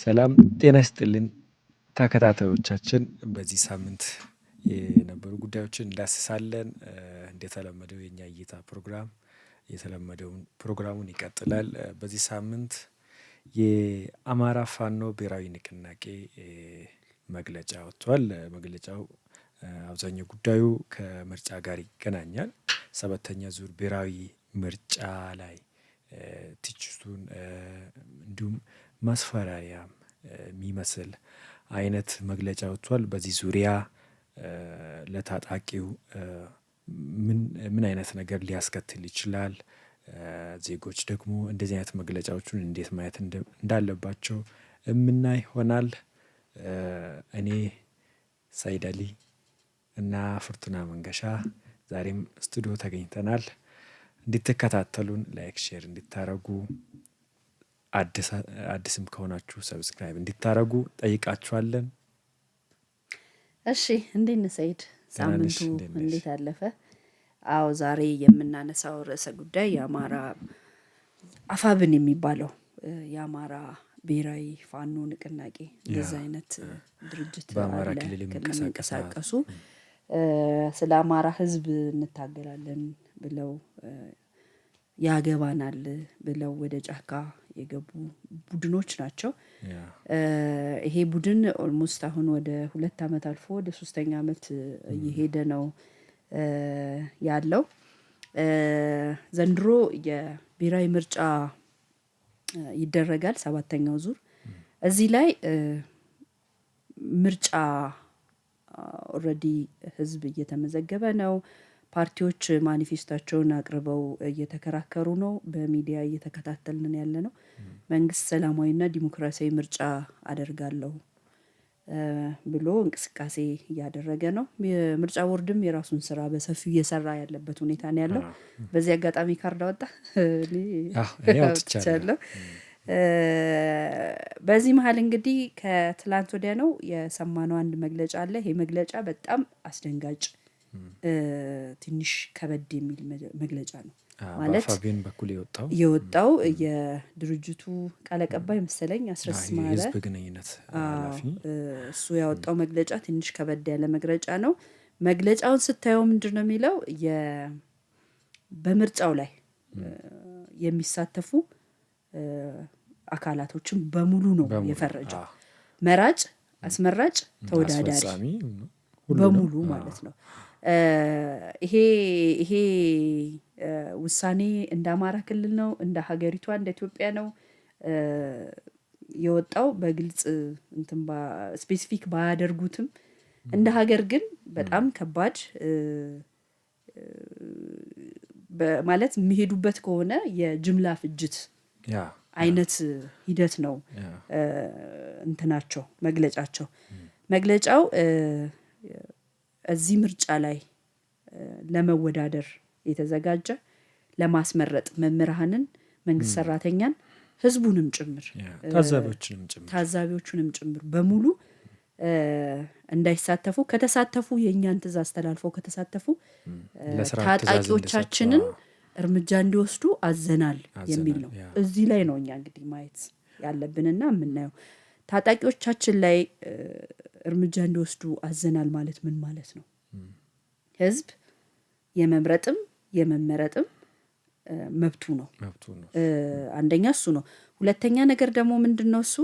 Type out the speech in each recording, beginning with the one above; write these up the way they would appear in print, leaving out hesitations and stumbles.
ሰላም ጤና ይስጥልን ተከታታዮቻችን፣ በዚህ ሳምንት የነበሩ ጉዳዮችን እንዳስሳለን። እንደተለመደው የኛ እይታ ፕሮግራም የተለመደውን ፕሮግራሙን ይቀጥላል። በዚህ ሳምንት የአማራ ፋኖ ብሔራዊ ንቅናቄ መግለጫ ወጥቷል። መግለጫው አብዛኛው ጉዳዩ ከምርጫ ጋር ይገናኛል። ሰባተኛ ዙር ብሔራዊ ምርጫ ላይ ትችቱን እንዲሁም ማስፈራሪያም የሚመስል አይነት መግለጫ ወጥቷል። በዚህ ዙሪያ ለታጣቂው ምን አይነት ነገር ሊያስከትል ይችላል? ዜጎች ደግሞ እንደዚህ አይነት መግለጫዎችን እንዴት ማየት እንዳለባቸው የምናይ ይሆናል። እኔ ሰይድ አሊ እና ፍርቱና መንገሻ ዛሬም ስቱዲዮ ተገኝተናል። እንድትከታተሉን ላይክ፣ ሼር እንድታረጉ አዲስም ከሆናችሁ ሰብስክራይብ እንድታረጉ ጠይቃችኋለን። እሺ፣ እንዴት ነህ ሰይድ? ሳምንቱ እንዴት አለፈ? አዎ፣ ዛሬ የምናነሳው ርዕሰ ጉዳይ የአማራ አፋብን የሚባለው የአማራ ብሔራዊ ፋኖ ንቅናቄ እንደዚህ አይነት ድርጅት በአማራ ክልል የሚንቀሳቀሱ ስለ አማራ ሕዝብ እንታገላለን ብለው ያገባናል ብለው ወደ ጫካ የገቡ ቡድኖች ናቸው። ይሄ ቡድን ኦልሞስት አሁን ወደ 2 ዓመት አልፎ ወደ 3ኛ ዓመት እየሄደ ነው ያለው። ዘንድሮ የብሔራዊ ምርጫ ይደረጋል፣ 7ኛው ዙር። እዚህ ላይ ምርጫ ኦልሬዲ ህዝብ እየተመዘገበ ነው። ፓርቲዎች ማኒፌስታቸውን አቅርበው እየተከራከሩ ነው። በሚዲያ እየተከታተልን ያለ ነው። መንግስት ሰላማዊና ዲሞክራሲያዊ ምርጫ አደርጋለሁ ብሎ እንቅስቃሴ እያደረገ ነው። የምርጫ ቦርድም የራሱን ስራ በሰፊው እየሰራ ያለበት ሁኔታ ነው ያለው። በዚህ አጋጣሚ ካርድ አወጣ አውጥቻለሁ። በዚህ መሀል እንግዲህ ከትላንት ወዲያ ነው የሰማነው አንድ መግለጫ አለ። ይሄ መግለጫ በጣም አስደንጋጭ፣ ትንሽ ከበድ የሚል መግለጫ ነው። ማለት በአፋብን በኩል የወጣው የድርጅቱ ቃል አቀባይ መሰለኝ አስረስ ማረ የህዝብ ግንኙነት ኃላፊ፣ እሱ ያወጣው መግለጫ ትንሽ ከበድ ያለ መግለጫ ነው። መግለጫውን ስታየው ምንድነው የሚለው? በምርጫው ላይ የሚሳተፉ አካላቶችን በሙሉ ነው የፈረጀው። መራጭ፣ አስመራጭ፣ ተወዳዳሪ በሙሉ ማለት ነው። ይሄ ውሳኔ እንደ አማራ ክልል ነው፣ እንደ ሀገሪቷ እንደ ኢትዮጵያ ነው የወጣው። በግልጽ ስፔሲፊክ ባያደርጉትም እንደ ሀገር ግን በጣም ከባድ ማለት የሚሄዱበት ከሆነ የጅምላ ፍጅት አይነት ሂደት ነው እንትናቸው መግለጫው እዚህ ምርጫ ላይ ለመወዳደር የተዘጋጀ ለማስመረጥ መምህራንን፣ መንግስት ሰራተኛን፣ ህዝቡንም ጭምር ታዛቢዎቹንም ጭምር በሙሉ እንዳይሳተፉ፣ ከተሳተፉ የእኛን ትእዛዝ ተላልፈው ከተሳተፉ ታጣቂዎቻችንን እርምጃ እንዲወስዱ አዘናል የሚል ነው። እዚህ ላይ ነው እኛ እንግዲህ ማየት ያለብንና የምናየው። ታጣቂዎቻችን ላይ እርምጃ እንዲወስዱ አዘናል ማለት ምን ማለት ነው? ህዝብ የመምረጥም የመመረጥም መብቱ ነው። አንደኛ እሱ ነው። ሁለተኛ ነገር ደግሞ ምንድነው እሱ?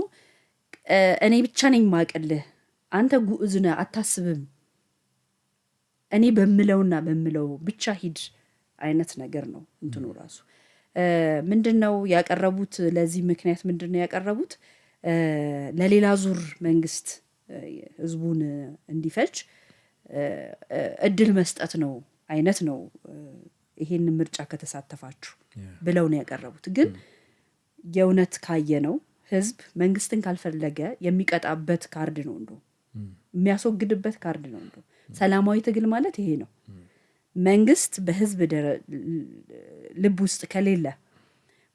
እኔ ብቻ ነኝ ማቀልህ፣ አንተ ጉዕዝ ነህ አታስብም፣ እኔ በምለውና በምለው ብቻ ሂድ አይነት ነገር ነው እንትኑ ራሱ። ምንድነው ያቀረቡት? ለዚህ ምክንያት ምንድነው ያቀረቡት? ለሌላ ዙር መንግስት ህዝቡን እንዲፈጅ እድል መስጠት ነው አይነት ነው። ይሄን ምርጫ ከተሳተፋችሁ ብለው ነው ያቀረቡት። ግን የእውነት ካየነው ህዝብ መንግስትን ካልፈለገ የሚቀጣበት ካርድ ነው፣ እንደው የሚያስወግድበት ካርድ ነው። እንደው ሰላማዊ ትግል ማለት ይሄ ነው። መንግስት በህዝብ ልብ ውስጥ ከሌለ፣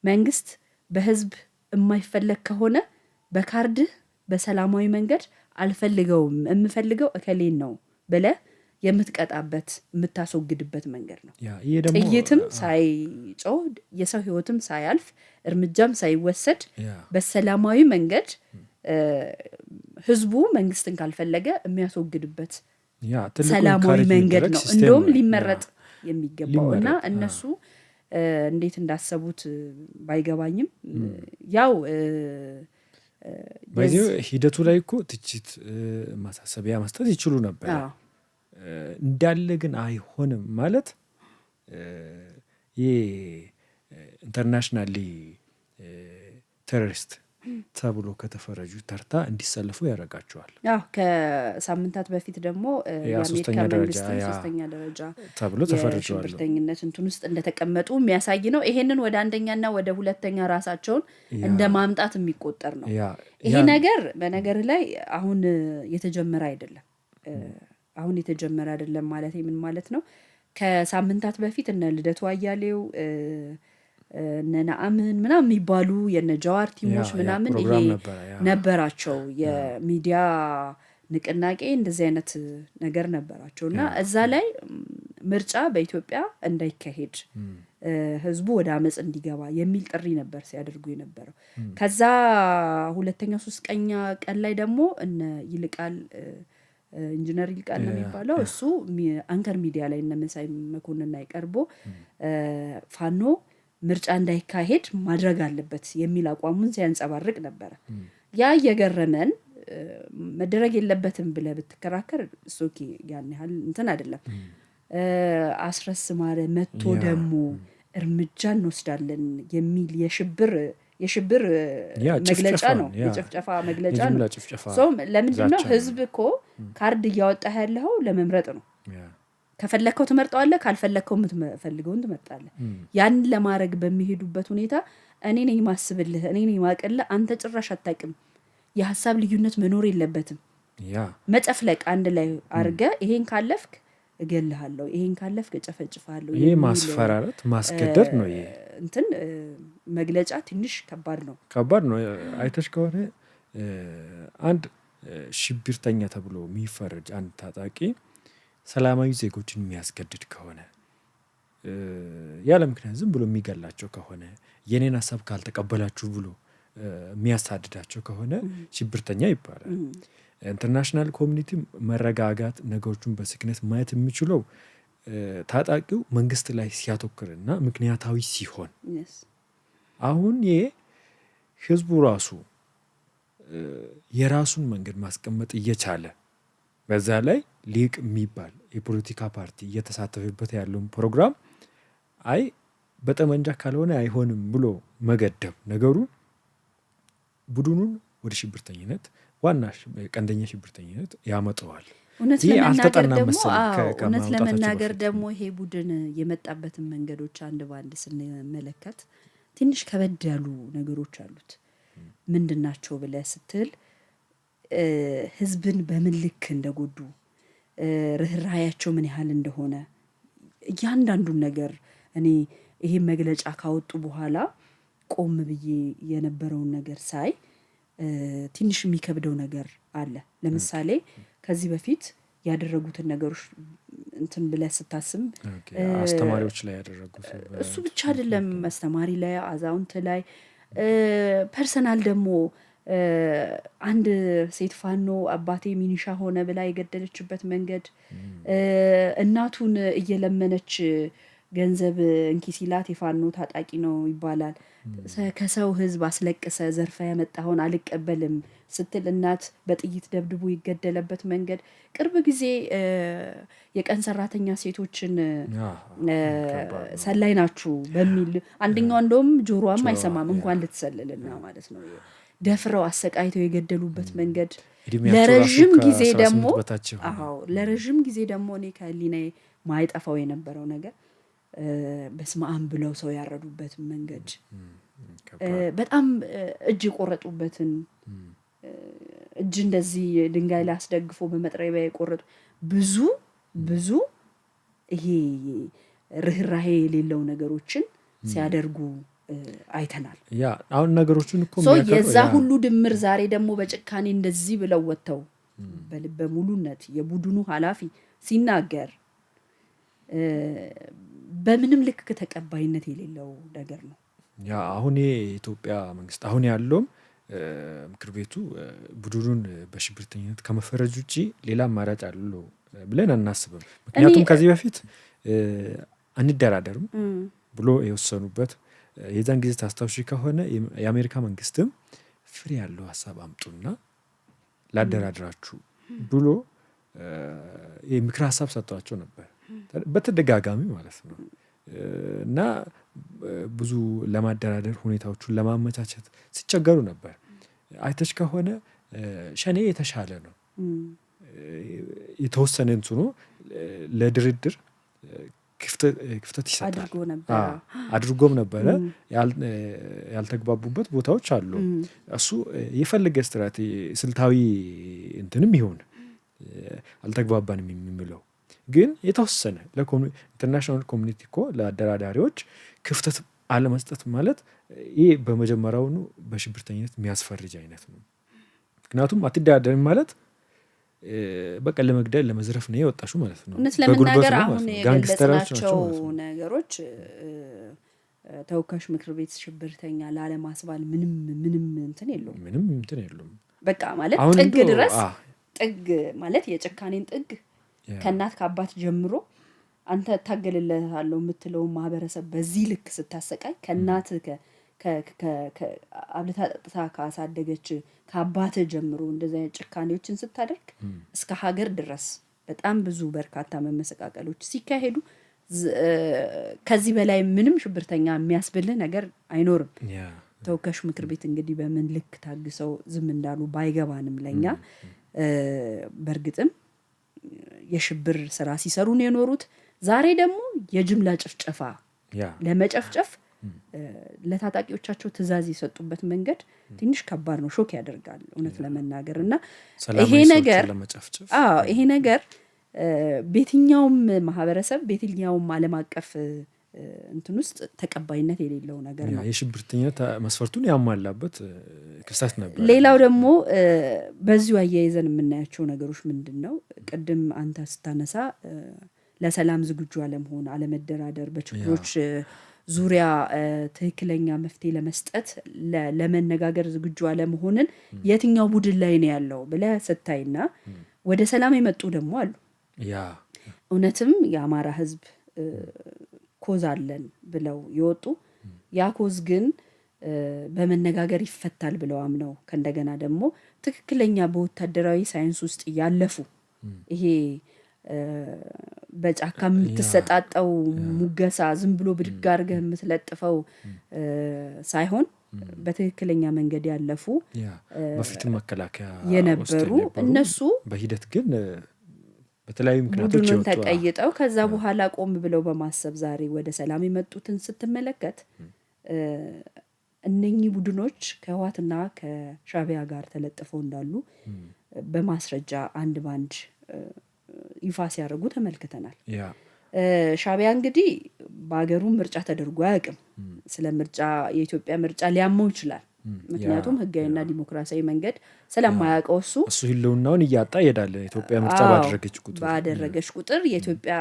መንግስት በህዝብ የማይፈለግ ከሆነ በካርድህ በሰላማዊ መንገድ አልፈልገውም የምፈልገው እከሌን ነው ብለህ የምትቀጣበት የምታስወግድበት መንገድ ነው። ጥይትም ሳይጮህ የሰው ህይወትም ሳያልፍ እርምጃም ሳይወሰድ በሰላማዊ መንገድ ህዝቡ መንግስትን ካልፈለገ የሚያስወግድበት ትልቁ ሰላማዊ encourage መንገድ የሚደረግ ነው ሲስቴም እንደውም ነው። ሊመረጥ የሚገባው እና ሊመረጥ፣ እነሱ እንዴት እንዳሰቡት ባይገባኝም ያው በዚህ ሂደቱ ላይ እኮ ትችት ማሳሰቢያ መስጠት ይችሉ ነበር። እንዳለ ግን አይሆንም ማለት ይህ ኢንተርናሽናሊ ቴሮሪስት ተብሎ ከተፈረጁ ተርታ እንዲሰለፉ ያደርጋቸዋል። ከሳምንታት በፊት ደግሞ የአሜሪካ መንግስትም ሶስተኛ ደረጃ ተብሎ ተፈርጀዋል። የሽብርተኝነት እንትን ውስጥ እንደተቀመጡ የሚያሳይ ነው። ይሄንን ወደ አንደኛና ወደ ሁለተኛ ራሳቸውን እንደ ማምጣት የሚቆጠር ነው። ይሄ ነገር በነገር ላይ አሁን የተጀመረ አይደለም። አሁን የተጀመረ አይደለም ማለት ምን ማለት ነው? ከሳምንታት በፊት እነ ልደቱ አያሌው እነ ነአምን ምናምን የሚባሉ የነ ጃዋር ቲሞች ምናምን ይሄ ነበራቸው የሚዲያ ንቅናቄ እንደዚህ አይነት ነገር ነበራቸው እና እዛ ላይ ምርጫ በኢትዮጵያ እንዳይካሄድ ህዝቡ ወደ አመጽ እንዲገባ የሚል ጥሪ ነበር ሲያደርጉ የነበረው። ከዛ ሁለተኛው ሶስተኛ ቀን ላይ ደግሞ እነ ይልቃል ኢንጂነር ይልቃል ነው የሚባለው እሱ አንከር ሚዲያ ላይ እነ መሳይ መኮንን ላይ ቀርቦ ፋኖ ምርጫ እንዳይካሄድ ማድረግ አለበት የሚል አቋሙን ሲያንጸባርቅ ነበር። ያ እየገረመን መደረግ የለበትም ብለህ ብትከራከር ኦኬ ያን ያህል እንትን አይደለም። አስረስ ማረ መጥቶ ደግሞ እርምጃ እንወስዳለን የሚል የሽብር መግለጫ ነው፣ የጭፍጨፋ መግለጫ ነው። ለምንድነው ህዝብ እኮ ካርድ እያወጣ ያለው ለመምረጥ ነው። ከፈለከው ትመርጠዋለህ፣ ካልፈለከው የምትፈልገውን ትመርጣለህ። ያንን ለማድረግ በሚሄዱበት ሁኔታ እኔ ነኝ ማስብልህ፣ እኔ ነኝ ማቀልህ፣ አንተ ጭራሽ አታውቅም። የሀሳብ ልዩነት መኖር የለበትም። መጨፍለቅ አንድ ላይ አድርገህ ይሄን ካለፍክ እገልሃለሁ፣ ይሄን ካለፍክ እጨፈጭፋለሁ። ይሄ ማስፈራራት ማስገደድ ነው። ይሄ እንትን መግለጫ ትንሽ ከባድ ነው። አይተሽ ከሆነ አንድ ሽብርተኛ ተብሎ የሚፈረጅ አንድ ታጣቂ ሰላማዊ ዜጎችን የሚያስገድድ ከሆነ ያለ ምክንያት ዝም ብሎ የሚገላቸው ከሆነ የኔን ሀሳብ ካልተቀበላችሁ ብሎ የሚያሳድዳቸው ከሆነ ሽብርተኛ ይባላል። ኢንተርናሽናል ኮሚኒቲ መረጋጋት ነገሮችን በስክነት ማየት የሚችለው ታጣቂው መንግስት ላይ ሲያተኩርና ምክንያታዊ ሲሆን፣ አሁን ይሄ ህዝቡ ራሱ የራሱን መንገድ ማስቀመጥ እየቻለ በዛ ላይ ሊቅ የሚባል የፖለቲካ ፓርቲ እየተሳተፈበት ያለውን ፕሮግራም አይ በጠመንጃ ካልሆነ አይሆንም ብሎ መገደብ ነገሩን ቡድኑን ወደ ሽብርተኝነት ዋና ቀንደኛ ሽብርተኝነት ያመጣዋል። እውነት ለመናገር ደግሞ ይሄ ቡድን የመጣበትን መንገዶች አንድ ባንድ ስንመለከት ትንሽ ከበድ ያሉ ነገሮች አሉት። ምንድናቸው ብለህ ስትል ህዝብን በምን ልክ እንደጎዱ ርህራሄያቸው ምን ያህል እንደሆነ እያንዳንዱን ነገር እኔ ይሄ መግለጫ ካወጡ በኋላ ቆም ብዬ የነበረውን ነገር ሳይ ትንሽ የሚከብደው ነገር አለ። ለምሳሌ ከዚህ በፊት ያደረጉትን ነገሮች እንትን ብለህ ስታስብ አስተማሪዎች ላይ ያደረጉት እሱ ብቻ አይደለም፣ አስተማሪ ላይ፣ አዛውንት ላይ ፐርሰናል ደግሞ አንድ ሴት ፋኖ አባቴ ሚኒሻ ሆነ ብላ የገደለችበት መንገድ፣ እናቱን እየለመነች ገንዘብ እንኪ ሲላት የፋኖ ታጣቂ ነው ይባላል። ከሰው ህዝብ አስለቅሰ ዘርፋ ያመጣውን አልቀበልም ስትል እናት በጥይት ደብድቦ ይገደለበት መንገድ፣ ቅርብ ጊዜ የቀን ሰራተኛ ሴቶችን ሰላይ ናችሁ በሚል አንደኛው እንደውም ጆሮዋም አይሰማም እንኳን ልትሰልልና ማለት ነው ደፍረው አሰቃይተው የገደሉበት መንገድ፣ ለረጅም ጊዜ ደግሞ እኔ ከህሊናዬ ማይጠፋው የነበረው ነገር በስመአብ ብለው ሰው ያረዱበት መንገድ፣ በጣም እጅ የቆረጡበትን እጅ እንደዚህ ድንጋይ ላይ አስደግፎ በመጥረቢያ የቆረጡ ብዙ ይሄ ርህራሄ የሌለው ነገሮችን ሲያደርጉ አይተናል። አሁን ነገሮችን እኮ የዛ ሁሉ ድምር ዛሬ ደግሞ በጭካኔ እንደዚህ ብለው ወጥተው በልበ ሙሉነት የቡድኑ ኃላፊ ሲናገር በምንም ልክ ተቀባይነት የሌለው ነገር ነው። አሁን የኢትዮጵያ መንግስት አሁን ያለውም ምክር ቤቱ ቡድኑን በሽብርተኝነት ከመፈረጅ ውጪ ሌላ አማራጭ አለው ብለን አናስብም። ምክንያቱም ከዚህ በፊት አንደራደርም ብሎ የወሰኑበት የዛን ጊዜ ታስታውሺ ከሆነ የአሜሪካ መንግስትም ፍሬ ያለው ሀሳብ አምጡና ላደራድራችሁ ብሎ ምክር ሀሳብ ሰጥቷቸው ነበር በተደጋጋሚ ማለት ነው። እና ብዙ ለማደራደር ሁኔታዎቹን ለማመቻቸት ሲቸገሩ ነበር። አይተሽ ከሆነ ሸኔ የተሻለ ነው። የተወሰነ እንትኑ ለድርድር ክፍተት ይሰጣል አድርጎም ነበረ። ያልተግባቡበት ቦታዎች አሉ። እሱ የፈለገ ስትራቴጂ ስልታዊ እንትንም ይሁን አልተግባባንም የሚለው ግን የተወሰነ ኢንተርናሽናል ኮሚኒቲ እኮ ለአደራዳሪዎች ክፍተት አለመስጠት ማለት ይህ በመጀመሪያውኑ በሽብርተኝነት የሚያስፈርጅ አይነት ነው። ምክንያቱም አትደራደርም ማለት በቃ ለመግደል ለመዝረፍ ነው የወጣሽው ማለት ነው። እውነት ለመናገር አሁን የገለጽናቸው ነገሮች ተወካዮች ምክር ቤት ሽብርተኛ ላለማስባል ምንም እንትን የለውም። በቃ ማለት ጥግ ድረስ ጥግ ማለት የጭካኔን ጥግ ከእናት ከአባት ጀምሮ አንተ ታገልልሃለሁ የምትለው ማህበረሰብ በዚህ ልክ ስታሰቃይ ከእናት አብልታ ጠጥታ ካሳደገች ከአባት ጀምሮ እንደዚህ አይነት ጭካኔዎችን ስታደርግ እስከ ሀገር ድረስ በጣም ብዙ በርካታ መመሰቃቀሎች ሲካሄዱ ከዚህ በላይ ምንም ሽብርተኛ የሚያስብልህ ነገር አይኖርም። ተወካዮች ምክር ቤት እንግዲህ በምን ልክ ታግሰው ዝም እንዳሉ ባይገባንም ለኛ በእርግጥም የሽብር ስራ ሲሰሩ ነው የኖሩት። ዛሬ ደግሞ የጅምላ ጭፍጨፋ ለመጨፍጨፍ ለታጣቂዎቻቸው ትእዛዝ የሰጡበት መንገድ ትንሽ ከባድ ነው፣ ሾክ ያደርጋል እውነት ለመናገር። እና ይሄ ነገር በየትኛውም ማህበረሰብ በየትኛውም ዓለም አቀፍ እንትን ውስጥ ተቀባይነት የሌለው ነገር ነው። የሽብርተኝነት መስፈርቱን ያሟላበት ክስተት ነበር። ሌላው ደግሞ በዚሁ አያይዘን የምናያቸው ነገሮች ምንድነው? ቅድም አንተ ስታነሳ ለሰላም ዝግጁ አለመሆን፣ አለመደራደር፣ በችግሮች ዙሪያ ትክክለኛ መፍትሄ ለመስጠት ለመነጋገር ዝግጁ አለመሆንን የትኛው ቡድን ላይ ነው ያለው ብለህ ስታይና ወደ ሰላም የመጡ ደግሞ አሉ። እውነትም የአማራ ህዝብ ኮዝ አለን ብለው ይወጡ ያ ኮዝ ግን በመነጋገር ይፈታል ብለው አምነው ከእንደገና ደግሞ ትክክለኛ በወታደራዊ ሳይንስ ውስጥ ያለፉ ይሄ በጫካ የምትሰጣጠው ሙገሳ ዝም ብሎ ብድግ አድርገህ የምትለጥፈው ሳይሆን በትክክለኛ መንገድ ያለፉ በፊትም መከላከያ የነበሩ እነሱ በሂደት ግን በተለያዩ ምክንያቶች ቡድኑን ተቀይጠው ከዛ በኋላ ቆም ብለው በማሰብ ዛሬ ወደ ሰላም የመጡትን ስትመለከት እነኚህ ቡድኖች ከህወሓትና ከሻዕቢያ ጋር ተለጥፈው እንዳሉ በማስረጃ አንድ ባንድ ይፋ ሲያደርጉ ተመልክተናል። ሻዕቢያ እንግዲህ በአገሩ ምርጫ ተደርጎ አያውቅም። ስለ ምርጫ የኢትዮጵያ ምርጫ ሊያመው ይችላል። ምክንያቱም ህጋዊና ዲሞክራሲያዊ መንገድ ስለማያውቀው እሱ ህልውናውን እያጣ ይሄዳል። ኢትዮጵያ ምርጫ ባደረገች ቁጥር የኢትዮጵያ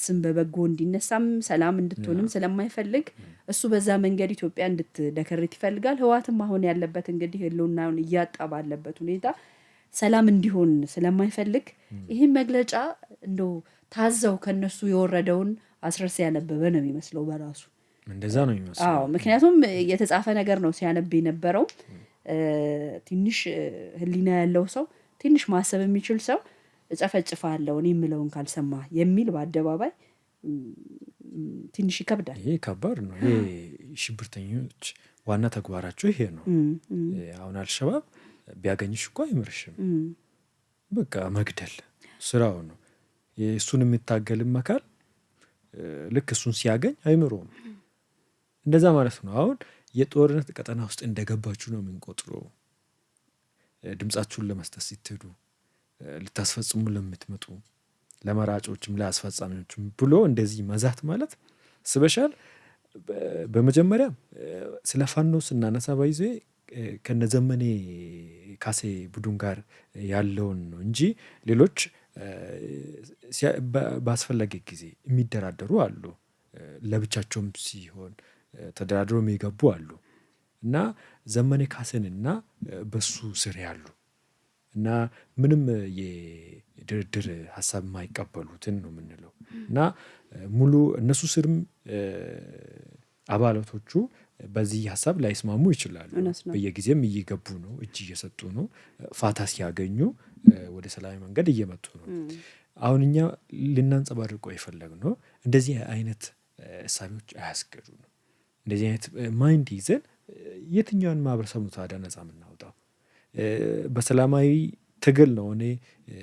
ስም በበጎ እንዲነሳም ሰላም እንድትሆንም ስለማይፈልግ እሱ በዛ መንገድ ኢትዮጵያ እንድትደከርት ይፈልጋል። ህወሓትም አሁን ያለበት እንግዲህ ህልውናውን እያጣ ባለበት ሁኔታ ሰላም እንዲሆን ስለማይፈልግ ይህን መግለጫ እንደው ታዘው ከነሱ የወረደውን አስረስ ያነበበ ነው የሚመስለው በራሱ እንደዛ ነው የሚመስለው። ምክንያቱም የተጻፈ ነገር ነው ሲያነብ የነበረው። ትንሽ ህሊና ያለው ሰው ትንሽ ማሰብ የሚችል ሰው እጨፈጭፋለሁ እኔ የምለውን ካልሰማ የሚል በአደባባይ ትንሽ ይከብዳል። ይሄ ከባድ ነው። ይሄ ሽብርተኞች ዋና ተግባራቸው ይሄ ነው። አሁን አልሸባብ ቢያገኝሽ እኮ አይምርሽም፣ በቃ መግደል ስራው ነው። እሱን የሚታገልም አካል ልክ እሱን ሲያገኝ አይምሮም። እንደዛ ማለት ነው። አሁን የጦርነት ቀጠና ውስጥ እንደገባችሁ ነው የምንቆጥረው። ድምጻችሁን ለመስጠት ስትሄዱ ልታስፈጽሙ ለምትመጡ ለመራጮችም ለአስፈጻሚዎችም ብሎ እንደዚህ መዛት ማለት ስበሻል። በመጀመሪያ ስለ ፋኖ ስናነሳ ባይዜ ከነዘመኔ ካሴ ቡድን ጋር ያለውን ነው እንጂ ሌሎች ባስፈለገ ጊዜ የሚደራደሩ አሉ። ለብቻቸውም ሲሆን ተደራድሮ የሚገቡ አሉ። እና ዘመነ ካሴንና በሱ ስር ያሉ እና ምንም የድርድር ሀሳብ የማይቀበሉትን ነው የምንለው እና ሙሉ እነሱ ስርም አባላቶቹ በዚህ ሀሳብ ላይስማሙ ይችላሉ። በየጊዜም እየገቡ ነው፣ እጅ እየሰጡ ነው፣ ፋታ ሲያገኙ ወደ ሰላማዊ መንገድ እየመጡ ነው። አሁን እኛ ልናንጸባርቀው የፈለግነው እንደዚህ አይነት እሳቤዎች አያስገዱንም። እንደዚህ አይነት ማይንድ ይዘን የትኛውን ማህበረሰብ ነው ታዲያ ነፃ የምናወጣው? በሰላማዊ ትግል ነው እኔ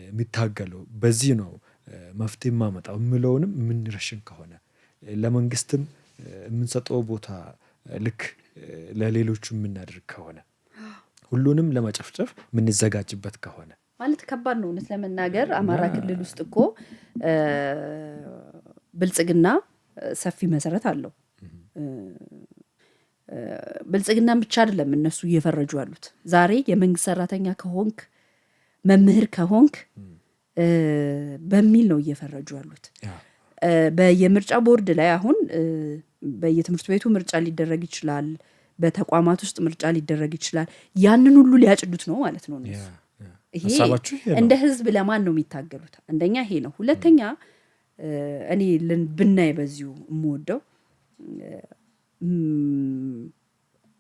የሚታገለው፣ በዚህ ነው መፍትሄ የማመጣው የምለውንም የምንረሽን ከሆነ ለመንግስትም የምንሰጠው ቦታ ልክ ለሌሎቹ የምናደርግ ከሆነ ሁሉንም ለመጨፍጨፍ የምንዘጋጅበት ከሆነ ማለት ከባድ ነው። እውነት ለመናገር አማራ ክልል ውስጥ እኮ ብልጽግና ሰፊ መሰረት አለው። ብልጽግናን ብቻ አይደለም እነሱ እየፈረጁ ያሉት። ዛሬ የመንግስት ሰራተኛ ከሆንክ መምህር ከሆንክ በሚል ነው እየፈረጁ ያሉት። በየምርጫ ቦርድ ላይ አሁን በየትምህርት ቤቱ ምርጫ ሊደረግ ይችላል፣ በተቋማት ውስጥ ምርጫ ሊደረግ ይችላል። ያንን ሁሉ ሊያጭዱት ነው ማለት ነው እነሱ። ይሄ እንደ ህዝብ ለማን ነው የሚታገሉት? አንደኛ ይሄ ነው። ሁለተኛ እኔ ብናይ በዚሁ የምወደው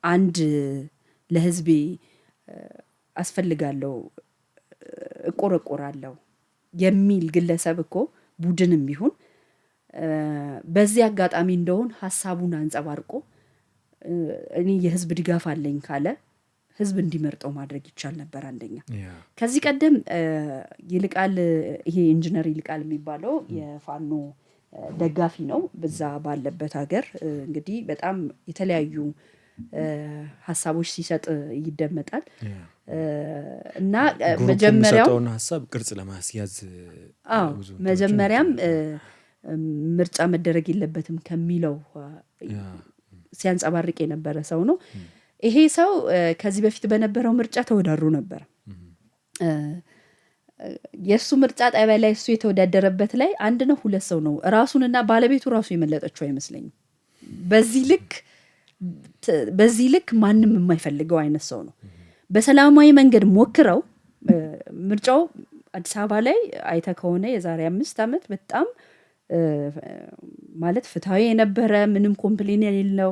አንድ ለህዝቤ አስፈልጋለሁ እቆረቆራለሁ የሚል ግለሰብ እኮ ቡድንም ቢሆን በዚህ አጋጣሚ እንደሆን ሀሳቡን አንጸባርቆ እኔ የህዝብ ድጋፍ አለኝ ካለ ህዝብ እንዲመርጠው ማድረግ ይቻል ነበር። አንደኛ ከዚህ ቀደም ይልቃል፣ ይሄ ኢንጂነር ይልቃል የሚባለው የፋኖ ደጋፊ ነው። በዛ ባለበት ሀገር እንግዲህ በጣም የተለያዩ ሀሳቦች ሲሰጥ ይደመጣል እና መጀመሪያውን ሀሳብ ቅርጽ ለማስያዝ መጀመሪያም ምርጫ መደረግ የለበትም ከሚለው ሲያንጸባርቅ የነበረ ሰው ነው። ይሄ ሰው ከዚህ በፊት በነበረው ምርጫ ተወዳድሮ ነበር። የእሱ ምርጫ ጣቢያ ላይ እሱ የተወዳደረበት ላይ አንድ ነው ሁለት ሰው ነው ራሱንና ባለቤቱ ራሱ የመለጠችው አይመስለኝም። በዚህ ልክ ማንም የማይፈልገው አይነት ሰው ነው። በሰላማዊ መንገድ ሞክረው ምርጫው አዲስ አበባ ላይ አይተ ከሆነ የዛሬ 5 ዓመት በጣም ማለት ፍትሃዊ የነበረ ምንም ኮምፕሌን የሌለው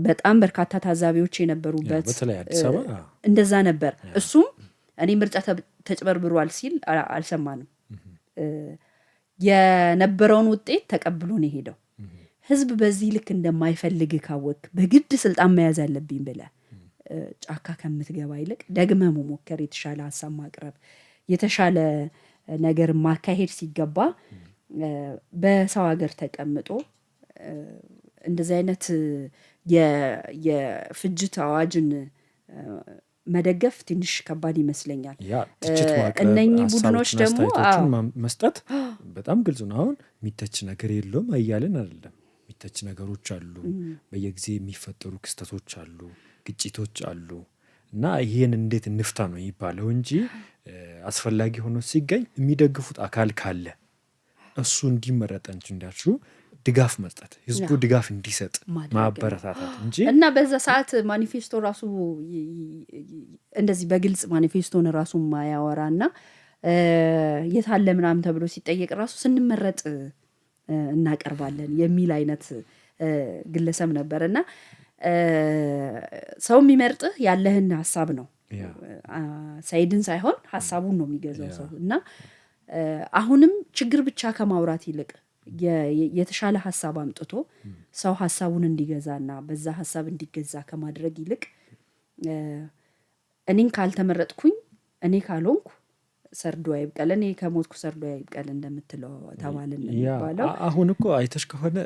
በጣም በርካታ ታዛቢዎች የነበሩበት እንደዛ ነበር። እሱም እኔ ምርጫ ተጭበርብሯል ሲል አልሰማንም። የነበረውን ውጤት ተቀብሎ ነው የሄደው። ህዝብ በዚህ ልክ እንደማይፈልግ ካወቅ በግድ ስልጣን መያዝ ያለብኝ ብለህ ጫካ ከምትገባ ይልቅ ደግመህ መሞከር፣ የተሻለ ሀሳብ ማቅረብ፣ የተሻለ ነገር ማካሄድ ሲገባ በሰው ሀገር ተቀምጦ እንደዚህ አይነት የፍጅት አዋጅን መደገፍ ትንሽ ከባድ ይመስለኛል። እነኚህ ቡድኖች ደግሞ መስጠት በጣም ግልጽ ነው። አሁን የሚተች ነገር የለውም እያልን አይደለም። የሚተች ነገሮች አሉ፣ በየጊዜ የሚፈጠሩ ክስተቶች አሉ፣ ግጭቶች አሉ እና ይህን እንዴት እንፍታ ነው የሚባለው እንጂ አስፈላጊ ሆኖ ሲገኝ የሚደግፉት አካል ካለ እሱ እንዲመረጥ እንዳልሽው ድጋፍ መስጠት፣ ህዝቡ ድጋፍ እንዲሰጥ ማበረታታት እንጂ እና በዛ ሰዓት ማኒፌስቶ ራሱ እንደዚህ በግልጽ ማኒፌስቶን ራሱ ማያወራ እና የታለ ምናምን ተብሎ ሲጠየቅ ራሱ ስንመረጥ እናቀርባለን የሚል አይነት ግለሰብ ነበር እና ሰው የሚመርጥህ ያለህን ሀሳብ ነው፣ ሳይድን ሳይሆን ሀሳቡን ነው የሚገዛው ሰው እና አሁንም ችግር ብቻ ከማውራት ይልቅ የተሻለ ሀሳብ አምጥቶ ሰው ሀሳቡን እንዲገዛና በዛ ሀሳብ እንዲገዛ ከማድረግ ይልቅ እኔን ካልተመረጥኩኝ እኔ ካልሆንኩ ሰርዶ አይብቀል፣ እኔ ከሞትኩ ሰርዶ አይብቀል እንደምትለው ተባልን የሚባለው። አሁን እኮ አይተሽ ከሆነ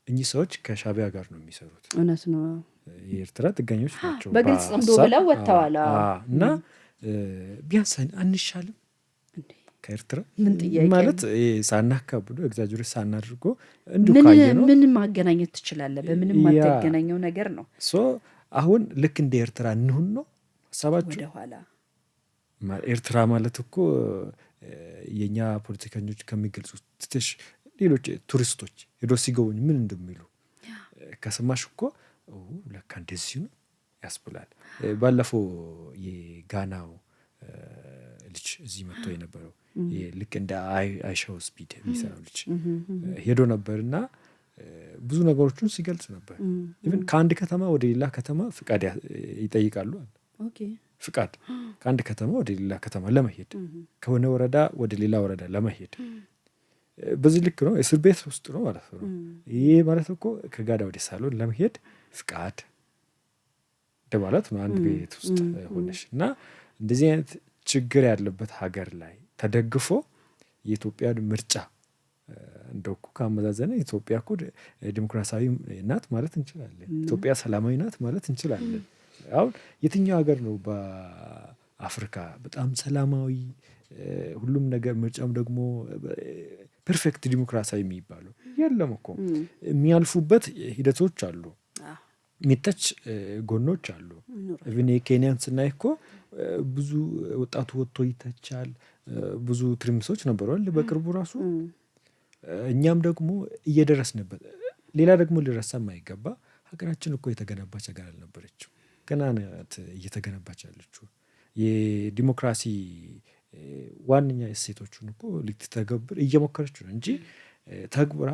እኚህ ሰዎች ከሻቢያ ጋር ነው የሚሰሩት። እውነት ነው። የኤርትራ ጥገኞች ናቸው በግልጽ እንዶ ብለው ወጥተዋል እና ቢያንስ አንሻልም ከኤርትራ ጥያቄ ማለት ሳናካብዶ ኤግዛጀሬት ሳናድርጎ እንዲሁ ካየ ነው። ምን ማገናኘት ትችላለህ? በምንም ማገናኘው ነገር ነው። አሁን ልክ እንደ ኤርትራ እንሁን ነው ሀሳባችሁ። ወደኋላ ኤርትራ ማለት እኮ የኛ ፖለቲከኞች ከሚገልጹት ትሽ ሌሎች ቱሪስቶች ሄዶ ሲገቡኝ ምን እንደሚሉ ከሰማሽ እኮ ለካ እንደዚህ ነው ያስብላል። ባለፈው የጋናው ልጅ እዚህ መጥቶ የነበረው ልክ እንደ አይሻው ስፒድ የሚሰራው ልጅ ሄዶ ነበርና ብዙ ነገሮችን ሲገልጽ ነበር። ኢቭን ከአንድ ከተማ ወደ ሌላ ከተማ ፍቃድ ይጠይቃሉ አለ። ፍቃድ ከአንድ ከተማ ወደ ሌላ ከተማ ለመሄድ ከሆነ ወረዳ ወደ ሌላ ወረዳ ለመሄድ በዚህ ልክ ነው። እስር ቤት ውስጥ ነው ማለት ነው። ይሄ ማለት እኮ ከጋዳ ወደ ሳሎን ለመሄድ ፍቃድ እንደማለት ነው። አንድ ቤት ውስጥ ሆነሽ እና እንደዚህ አይነት ችግር ያለበት ሀገር ላይ ተደግፎ የኢትዮጵያን ምርጫ እንደው እኮ ካመዛዘነ ኢትዮጵያ እኮ ዲሞክራሲያዊ ናት ማለት እንችላለን። ኢትዮጵያ ሰላማዊ ናት ማለት እንችላለን። አሁን የትኛው ሀገር ነው በአፍሪካ በጣም ሰላማዊ ሁሉም ነገር ምርጫም ደግሞ ፐርፌክት ዲሞክራሲያዊ የሚባለው? የለም እኮ የሚያልፉበት ሂደቶች አሉ፣ የሚተች ጎኖች አሉ። ኢቭን የኬንያን ስናይ እኮ ብዙ ወጣቱ ወጥቶ ይተቻል። ብዙ ትርምሶች ነበሩ በቅርቡ ራሱ። እኛም ደግሞ እየደረስንበት ሌላ ደግሞ ሊረሳ የማይገባ ሀገራችን እኮ የተገነባች ሀገር አልነበረችም። ገና ናት እየተገነባች ያለችው። የዲሞክራሲ ዋነኛ እሴቶቹን እኮ ልትተገብር እየሞከረች ነው እንጂ ተግብራ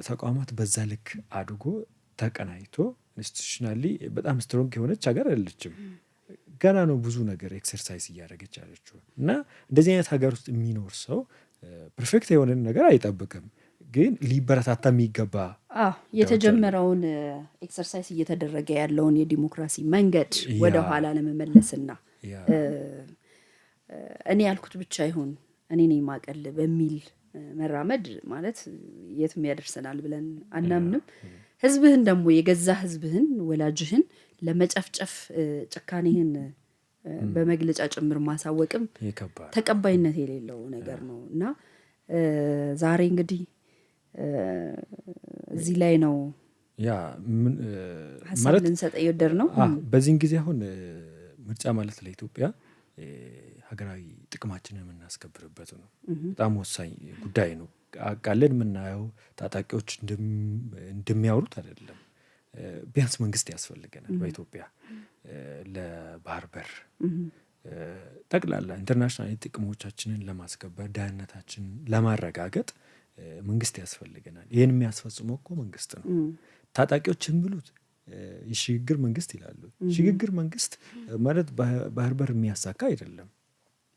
ተቋማት በዛ ልክ አድጎ ተቀናይቶ ኢንስቲቱሽናሊ በጣም ስትሮንግ የሆነች ሀገር አይደለችም። ገና ነው ብዙ ነገር ኤክሰርሳይዝ እያደረገች ያለችው እና እንደዚህ አይነት ሀገር ውስጥ የሚኖር ሰው ፐርፌክት የሆነን ነገር አይጠብቅም፣ ግን ሊበረታታ የሚገባ የተጀመረውን ኤክሰርሳይዝ እየተደረገ ያለውን የዲሞክራሲ መንገድ ወደኋላ ለመመለስና እኔ ያልኩት ብቻ ይሁን እኔ ነኝ ማቀል በሚል መራመድ ማለት የትም ያደርሰናል ብለን አናምንም። ህዝብህን ደግሞ የገዛ ህዝብህን ወላጅህን ለመጨፍጨፍ ጭካኔህን በመግለጫ ጭምር ማሳወቅም ተቀባይነት የሌለው ነገር ነው እና ዛሬ እንግዲህ እዚህ ላይ ነው ሀሳብ ልንሰጥ የወደር ነው። በዚህን ጊዜ አሁን ምርጫ ማለት ለኢትዮጵያ ሀገራዊ ጥቅማችንን የምናስከብርበት ነው። በጣም ወሳኝ ጉዳይ ነው። አቃለን የምናየው ታጣቂዎች እንደሚያወሩት አይደለም። ቢያንስ መንግስት ያስፈልገናል በኢትዮጵያ ለባህር በር ጠቅላላ ኢንተርናሽናል ጥቅሞቻችንን ለማስከበር ደህንነታችንን ለማረጋገጥ መንግስት ያስፈልገናል። ይህን የሚያስፈጽመው እኮ መንግስት ነው። ታጣቂዎች የሚሉት የሽግግር መንግስት ይላሉ። ሽግግር መንግስት ማለት ባህር በር የሚያሳካ አይደለም።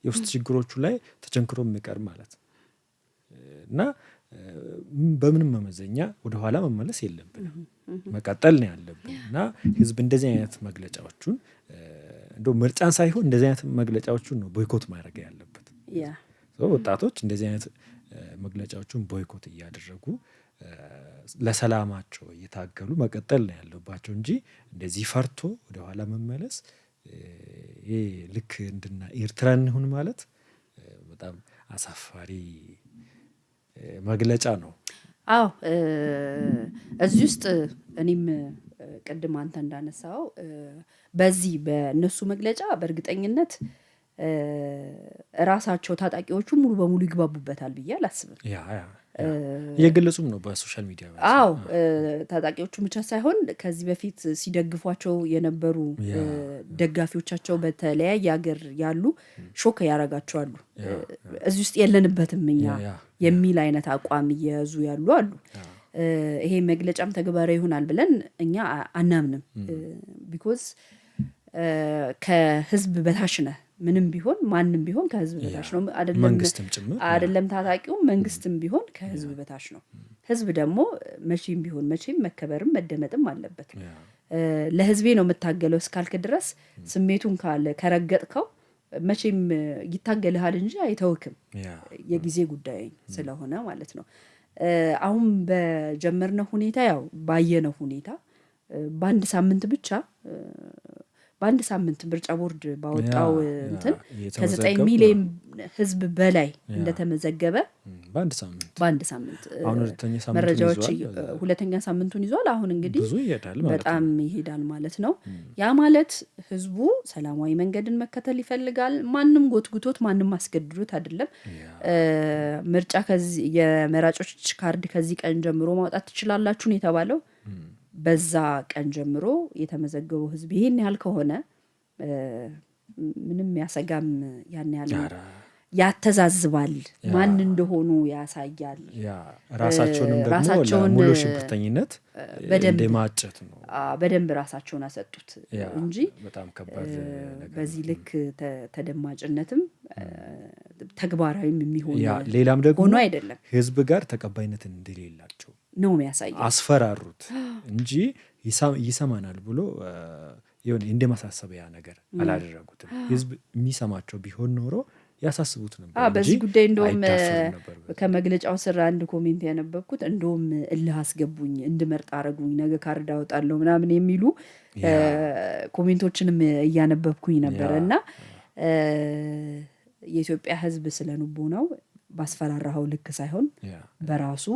የውስጥ ችግሮቹ ላይ ተቸንክሮ የሚቀር ማለት እና በምንም መመዘኛ ወደኋላ መመለስ የለብንም፣ መቀጠል ነው ያለብን እና ህዝብ እንደዚህ አይነት መግለጫዎቹን እንደው ምርጫን ሳይሆን እንደዚህ አይነት መግለጫዎቹን ነው ቦይኮት ማድረግ ያለበት። ወጣቶች እንደዚህ አይነት መግለጫዎቹን ቦይኮት እያደረጉ ለሰላማቸው እየታገሉ መቀጠል ነው ያለባቸው እንጂ እንደዚህ ፈርቶ ወደኋላ መመለስ ይሄ ልክ እንድና ኤርትራን ይሁን ማለት በጣም አሳፋሪ መግለጫ ነው። አዎ እዚህ ውስጥ እኔም ቅድም አንተ እንዳነሳው በዚህ በእነሱ መግለጫ በእርግጠኝነት ራሳቸው ታጣቂዎቹ ሙሉ በሙሉ ይግባቡበታል ብዬ አላስብም። እየገለጹም ነው በሶሻል ሚዲያ። አዎ ታጣቂዎቹ ብቻ ሳይሆን ከዚህ በፊት ሲደግፏቸው የነበሩ ደጋፊዎቻቸው በተለያየ ሀገር ያሉ ሾክ ያረጋቸዋሉ። እዚህ ውስጥ የለንበትም እኛ የሚል አይነት አቋም እየያዙ ያሉ አሉ። ይሄ መግለጫም ተግባራዊ ይሆናል ብለን እኛ አናምንም። ቢኮዝ ከህዝብ በታች ነህ። ምንም ቢሆን ማንም ቢሆን ከህዝብ በታች ነው። አይደለም ታጣቂው መንግስትም ቢሆን ከህዝብ በታች ነው። ህዝብ ደግሞ መቼም ቢሆን መቼም መከበርም መደመጥም አለበት። ለህዝቤ ነው የምታገለው እስካልክ ድረስ ስሜቱን ከረገጥከው መቼም ይታገልሃል እንጂ አይተውክም። የጊዜ ጉዳይ ስለሆነ ማለት ነው። አሁን በጀመርነው ሁኔታ ያው ባየነው ሁኔታ በአንድ ሳምንት ምርጫ ቦርድ ባወጣው እንትን ከ9 ሚሊዮን ህዝብ በላይ እንደተመዘገበ በአንድ ሳምንት መረጃዎች ሁለተኛ ሳምንቱን ይዟል። አሁን እንግዲህ በጣም ይሄዳል ማለት ነው። ያ ማለት ህዝቡ ሰላማዊ መንገድን መከተል ይፈልጋል። ማንም ጎትጉቶት ማንም አስገድዶት አይደለም። ምርጫ የመራጮች ካርድ ከዚህ ቀን ጀምሮ ማውጣት ትችላላችሁ ነው የተባለው። በዛ ቀን ጀምሮ የተመዘገበው ህዝብ ይሄን ያህል ከሆነ ምንም ያሰጋም ያን ያህል ያተዛዝባል፣ ማን እንደሆኑ ያሳያል። ራሳቸውንም ደግሞ ለሙሉ ሽብርተኝነት እንደማጨት ነው። በደንብ ራሳቸውን አሰጡት እንጂ በጣም ከባድ ነገር በዚህ ልክ ተደማጭነትም ተግባራዊም የሚሆን ሌላም ደግሞ ሆኖ አይደለም። ህዝብ ጋር ተቀባይነት እንደሌላቸው ነው የሚያሳየው። አስፈራሩት እንጂ ይሰማናል ብሎ ይሁን እንደ ማሳሰቢያ ነገር አላደረጉትም። ህዝብ የሚሰማቸው ቢሆን ኖሮ ያሳስቡት ነበር። በዚህ ጉዳይ እንደውም ከመግለጫው ስር አንድ ኮሜንት ያነበብኩት እንደውም እልህ አስገቡኝ፣ እንድመርጥ አረጉኝ፣ ነገ ካርድ አወጣለሁ ምናምን የሚሉ ኮሜንቶችንም እያነበብኩኝ ነበረ እና የኢትዮጵያ ህዝብ ስለ ንቦናው ባስፈራራኸው ልክ ሳይሆን በራሱ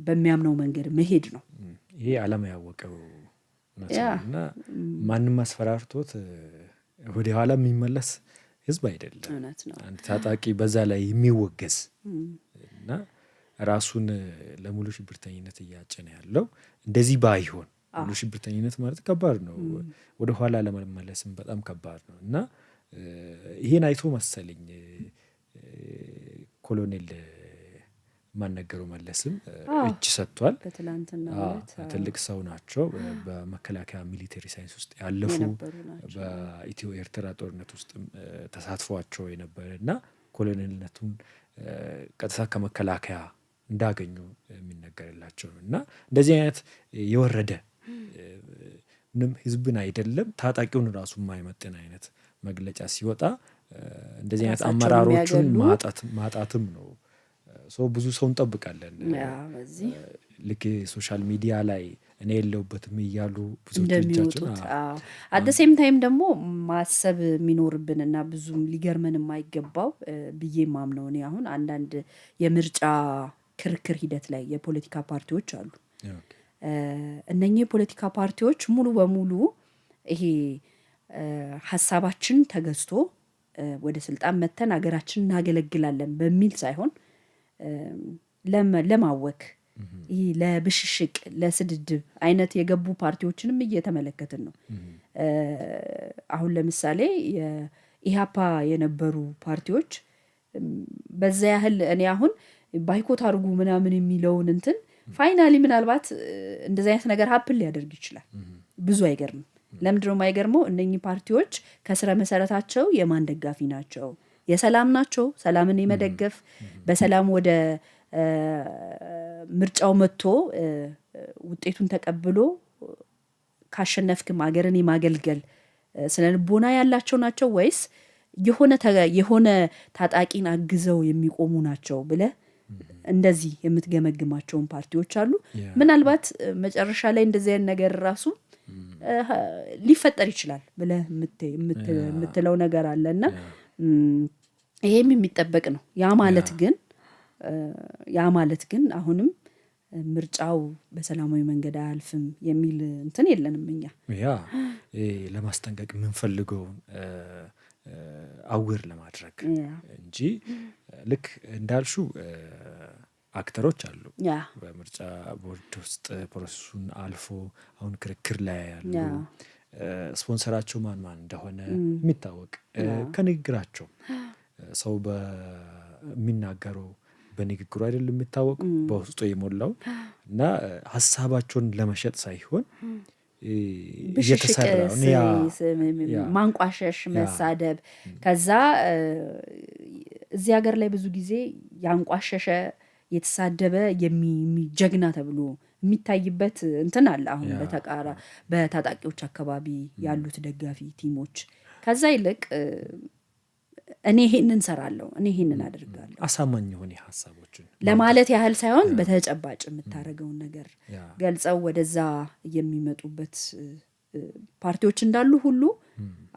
በሚያምነው መንገድ መሄድ ነው። ይሄ ዓለም ያወቀው እና ማንም አስፈራርቶት ወደ ኋላ የሚመለስ ህዝብ አይደለም። አንድ ታጣቂ በዛ ላይ የሚወገዝ እና ራሱን ለሙሉ ሽብርተኝነት እያጨነ ያለው እንደዚህ ባይሆን ሙሉ ሽብርተኝነት ማለት ከባድ ነው። ወደ ኋላ ለመመለስም በጣም ከባድ ነው እና ይሄን አይቶ መሰለኝ ኮሎኔል ማነገረው መለስም እጅ ሰጥቷል። ትልቅ ሰው ናቸው። በመከላከያ ሚሊተሪ ሳይንስ ውስጥ ያለፉ በኢትዮ ኤርትራ ጦርነት ውስጥ ተሳትፏቸው የነበረ እና ኮሎኔልነቱን ቀጥታ ከመከላከያ እንዳገኙ የሚነገርላቸው ነው እና እንደዚህ አይነት የወረደ ምንም ህዝብን አይደለም ታጣቂውን ራሱ የማይመጥን አይነት መግለጫ ሲወጣ እንደዚህ አይነት አመራሮቹን ማጣትም ነው። ብዙ ሰው እንጠብቃለን። ልክ ሶሻል ሚዲያ ላይ እኔ የለውበትም እያሉ ብዙ እንደሚወጡት አት ሴም ታይም ደግሞ ማሰብ የሚኖርብንና ብዙም ሊገርመን የማይገባው ብዬ ማምነው እኔ አሁን አንዳንድ የምርጫ ክርክር ሂደት ላይ የፖለቲካ ፓርቲዎች አሉ። እነኚህ የፖለቲካ ፓርቲዎች ሙሉ በሙሉ ይሄ ሀሳባችን ተገዝቶ ወደ ስልጣን መተን ሀገራችን እናገለግላለን በሚል ሳይሆን ለማወክ ይሄ ለብሽሽቅ ለስድድብ አይነት የገቡ ፓርቲዎችንም እየተመለከትን ነው። አሁን ለምሳሌ የኢሃፓ የነበሩ ፓርቲዎች በዛ ያህል እኔ አሁን ባይኮት አድርጉ ምናምን የሚለውን እንትን ፋይናሊ ምናልባት እንደዚህ አይነት ነገር ሀፕን ሊያደርግ ይችላል። ብዙ አይገርምም። ለምንድነው የማይገርመው? እነኚህ ፓርቲዎች ከስረ መሰረታቸው የማን ደጋፊ ናቸው? የሰላም ናቸው። ሰላምን የመደገፍ በሰላም ወደ ምርጫው መጥቶ ውጤቱን ተቀብሎ ካሸነፍክም ሀገርን የማገልገል ስነ ልቦና ያላቸው ናቸው ወይስ የሆነ ታጣቂን አግዘው የሚቆሙ ናቸው ብለህ እንደዚህ የምትገመግማቸውን ፓርቲዎች አሉ። ምናልባት መጨረሻ ላይ እንደዚህ አይነት ነገር ራሱ ሊፈጠር ይችላል ብለህ የምትለው ነገር አለና ይሄም የሚጠበቅ ነው። ያ ማለት ግን አሁንም ምርጫው በሰላማዊ መንገድ አያልፍም የሚል እንትን የለንም እኛ። ለማስጠንቀቅ የምንፈልገውን አውር ለማድረግ እንጂ ልክ እንዳልሹ አክተሮች አሉ በምርጫ ቦርድ ውስጥ ፕሮሰሱን አልፎ አሁን ክርክር ላይ ያሉ ስፖንሰራቸው ማን እንደሆነ የሚታወቅ ከንግግራቸው ሰው በሚናገረው በንግግሩ አይደለም የሚታወቅ በውስጡ የሞላው እና ሀሳባቸውን ለመሸጥ ሳይሆን ብሽሽቅ ማንቋሸሽ፣ መሳደብ ከዛ እዚህ ሀገር ላይ ብዙ ጊዜ ያንቋሸሸ የተሳደበ የሚጀግና ተብሎ የሚታይበት እንትን አለ። አሁን በታጣቂዎች አካባቢ ያሉት ደጋፊ ቲሞች ከዛ ይልቅ እኔ ይሄንን ሰራለሁ፣ እኔ ይሄንን አድርጋለሁ አሳማኝ የሆነ ሀሳቦችን ለማለት ያህል ሳይሆን በተጨባጭ የምታደርገውን ነገር ገልጸው ወደዛ የሚመጡበት ፓርቲዎች እንዳሉ ሁሉ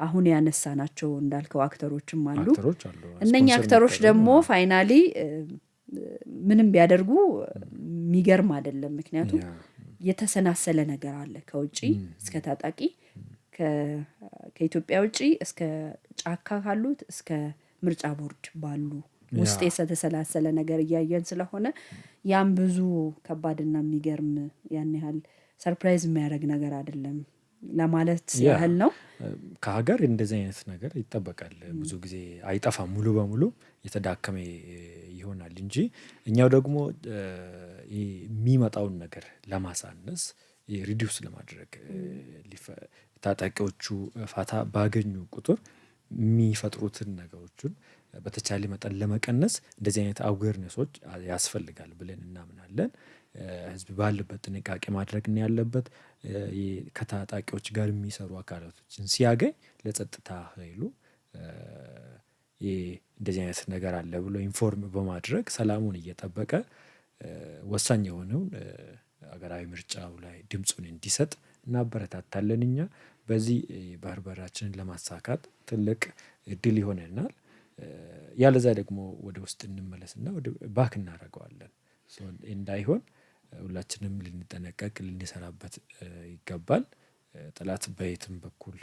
አሁን ያነሳናቸው እንዳልከው አክተሮችም አሉ። እነኛ አክተሮች ደግሞ ፋይናሊ ምንም ቢያደርጉ የሚገርም አይደለም። ምክንያቱም የተሰናሰለ ነገር አለ ከውጪ እስከ ታጣቂ ከኢትዮጵያ ውጪ እስከ ጫካ ካሉት እስከ ምርጫ ቦርድ ባሉ ውስጥ የተሰላሰለ ነገር እያየን ስለሆነ ያም ብዙ ከባድና የሚገርም ያን ያህል ሰርፕራይዝ የሚያደርግ ነገር አይደለም ለማለት ያህል ነው። ከሀገር እንደዚህ አይነት ነገር ይጠበቃል። ብዙ ጊዜ አይጠፋም፣ ሙሉ በሙሉ የተዳከመ ይሆናል እንጂ እኛው ደግሞ የሚመጣውን ነገር ለማሳነስ ሪዲውስ ለማድረግ ታጣቂዎቹ ፋታ ባገኙ ቁጥር የሚፈጥሩትን ነገሮችን በተቻለ መጠን ለመቀነስ እንደዚህ አይነት አዌርነሶች ያስፈልጋል ብለን እናምናለን። ህዝብ ባለበት ጥንቃቄ ማድረግ ነው ያለበት። ከታጣቂዎች ጋር የሚሰሩ አካላቶችን ሲያገኝ ለጸጥታ ኃይሉ እንደዚህ አይነት ነገር አለ ብሎ ኢንፎርም በማድረግ ሰላሙን እየጠበቀ ወሳኝ የሆነውን ሀገራዊ ምርጫው ላይ ድምፁን እንዲሰጥ እናበረታታለን። እኛ በዚህ ባህር በራችንን ለማሳካት ትልቅ እድል ይሆነናል። ያለዛ ደግሞ ወደ ውስጥ እንመለስና ወደ ባክ እናደርገዋለን። እንዳይሆን ሁላችንም ልንጠነቀቅ ልንሰራበት ይገባል። ጠላት በየትም በኩል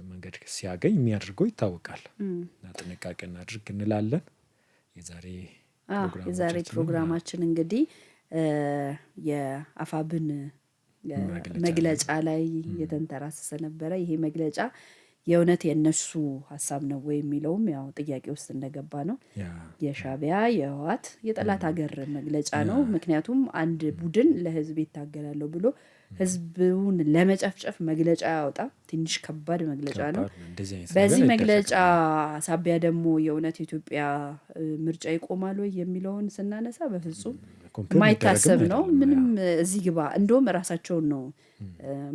መንገድ ሲያገኝ የሚያደርገው ይታወቃል እና ጥንቃቄ እናድርግ እንላለን። የዛሬ ፕሮግራማችን እንግዲህ የአፋብን መግለጫ ላይ የተንተራሰሰ ነበረ። ይሄ መግለጫ የእውነት የእነሱ ሀሳብ ነው ወይ የሚለውም ያው ጥያቄ ውስጥ እንደገባ ነው። የሻዕቢያ የህወሓት የጠላት ሀገር መግለጫ ነው። ምክንያቱም አንድ ቡድን ለህዝብ ይታገላለሁ ብሎ ህዝቡን ለመጨፍጨፍ መግለጫ ያወጣ ትንሽ ከባድ መግለጫ ነው። በዚህ መግለጫ ሳቢያ ደግሞ የእውነት የኢትዮጵያ ምርጫ ይቆማል ወይ የሚለውን ስናነሳ በፍጹም የማይታሰብ ነው። ምንም እዚህ ግባ እንደውም ራሳቸውን ነው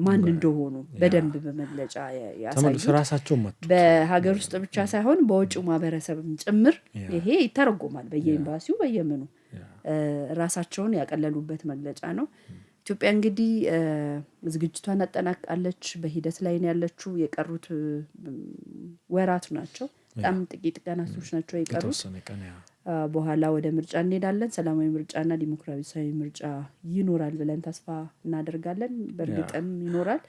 ማን እንደሆኑ በደንብ በመግለጫ ያሳዩት። በሀገር ውስጥ ብቻ ሳይሆን በውጭው ማህበረሰብም ጭምር ይሄ ይተረጎማል። በየኤምባሲው በየምኑ ራሳቸውን ያቀለሉበት መግለጫ ነው። ኢትዮጵያ እንግዲህ ዝግጅቷን አጠናቃለች። በሂደት ላይ ነው ያለችው። የቀሩት ወራት ናቸው። በጣም ጥቂት ቀናቶች ናቸው የቀሩት። በኋላ ወደ ምርጫ እንሄዳለን። ሰላማዊ ምርጫና ዲሞክራሲያዊ ምርጫ ይኖራል ብለን ተስፋ እናደርጋለን። በእርግጥም ይኖራል።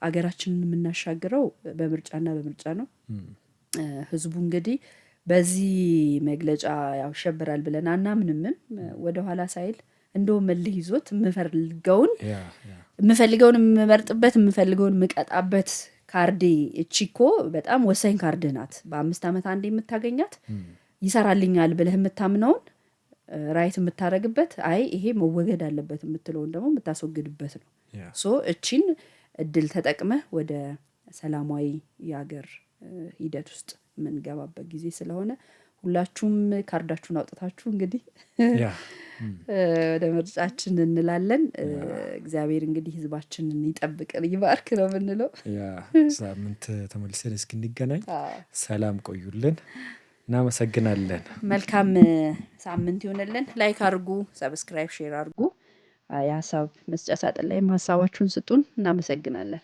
አገራችንን የምናሻግረው በምርጫና በምርጫ ነው። ህዝቡ እንግዲህ በዚህ መግለጫ ያው ይሸበራል ብለን አናምንምም። ወደኋላ ሳይል እንደውም መልህ ይዞት የምፈልገውን የምመርጥበት የምፈልገውን የምቀጣበት ካርዴ እቺኮ በጣም ወሳኝ ካርድ ናት። በ5 ዓመት አንዴ የምታገኛት ይሰራልኛል ብለህ የምታምነውን ራይት የምታረግበት፣ አይ ይሄ መወገድ አለበት የምትለውን ደግሞ የምታስወግድበት ነው። እቺን እድል ተጠቅመህ ወደ ሰላማዊ የሀገር ሂደት ውስጥ የምንገባበት ጊዜ ስለሆነ ሁላችሁም ካርዳችሁን አውጥታችሁ እንግዲህ ወደ ምርጫችን እንላለን። እግዚአብሔር እንግዲህ ህዝባችንን ይጠብቅን ይባርክ ነው የምንለው። ሳምንት ተመልሰን እስክንገናኝ ሰላም ቆዩልን። እናመሰግናለን። መልካም ሳምንት ይሆንልን። ላይክ አድርጉ፣ ሰብስክራይብ፣ ሼር አድርጉ። የሀሳብ መስጫ ሳጥን ላይም ሀሳባችሁን ስጡን። እናመሰግናለን።